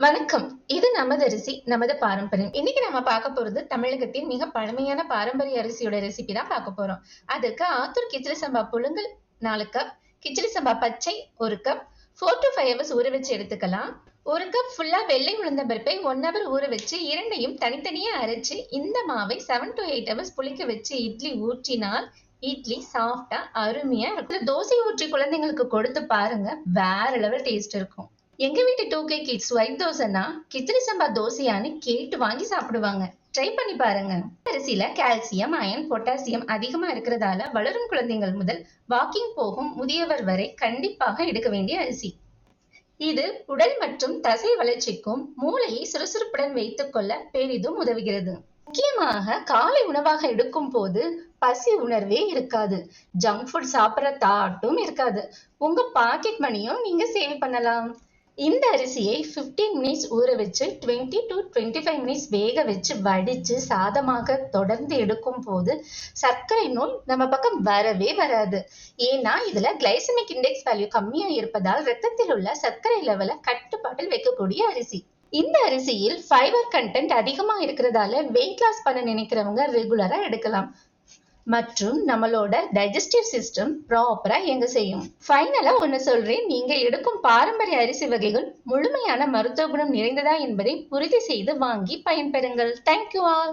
வணக்கம். இது நமது அரிசி, நமது பாரம்பரியம். இன்னைக்கு நம்ம பார்க்க போறது தமிழகத்தின் மிக பழமையான பாரம்பரிய அரிசியோட ரெசிபி தான் பார்க்க போறோம். அதுக்கு ஆத்தூர் கிச்சடி சம்பா புழுங்கல் 4 கப், கிச்சடி சம்பா பச்சை 1 கப், 4 to 5 hours ஊற வச்சு எடுத்துக்கலாம். 1 கப் ஃபுல்லா வெள்ளை உளுந்த பருப்பை 1 hour ஊற வச்சு இரண்டையும் தனித்தனியா அரைச்சு இந்த மாவை 7 to 8 hours புளிக்க வச்சு இட்லி ஊற்றினால் இட்லி சாஃப்டா அருமையா இருக்கும். தோசை ஊற்றி குழந்தைங்களுக்கு கொடுத்து பாருங்க, வேற லெவல் டேஸ்ட் இருக்கும். எங்க வீட்டு 2K கிட்ஸ் ஒயிட் தோசைனா கிச்சடி சம்பா தோசையான்னு கேட்டு வாங்கி சாப்பிடுவாங்க. ட்ரை பண்ணி பாருங்க. அரிசியில கால்சியம், அயன், பொட்டாசியம் அதிகமா இருக்கிறதால வளரும் குழந்தைகள் முதல் வாக்கிங் போகும் முதியவர் வரை கண்டிப்பாக எடுக்க வேண்டிய அரிசி. இது உடல் மற்றும் தசை வளர்ச்சிக்கும் மூளையை சுறுசுறுப்புடன் வைத்துக் கொள்ள பெரிதும் உதவுகிறது. முக்கியமாக காலை உணவாக எடுக்கும் போது பசி உணர்வே இருக்காது. ஜங்க் ஃபுட் சாப்பிட்ற தாட்டும் இருக்காது. உங்க பாக்கெட் மணியும் நீங்க சேவ் பண்ணலாம். இந்த அரிசியை 15 மினிட்ஸ் ஊற வச்சு 20 to 25 மினிட்ஸ் வேக வச்சு வடிச்சு சாதமாக தொடர்ந்து எடுக்கும் போது சர்க்கரை நோய் நம்ம பக்கம் வரவே வராது. ஏன்னா இதுல கிளைசமிக் இண்டெக்ஸ் வேல்யூ கம்மியா இருப்பதால் ரத்தத்தில் உள்ள சர்க்கரை லெவலை கட்டுப்பாட்டில் வைக்கக்கூடிய அரிசி. இந்த அரிசியில் ஃபைபர் கண்டென்ட் அதிகமா இருக்கிறதால வெயிட் லாஸ் பண்ண நினைக்கிறவங்க ரெகுலரா எடுக்கலாம் மற்றும் நம்மளோட டைஜஸ்டிவ் சிஸ்டம் ப்ராப்பரா இயங்க செய்யும். ஃபைனலா ஒண்ணு சொல்றேன், நீங்க எடுக்கும் பாரம்பரிய அரிசி வகைகள் முழுமையான மருத்துவ குணம் நிறைந்ததா என்பதை உறுதி செய்து வாங்கி பயன்பெறுங்கள். Thank you all.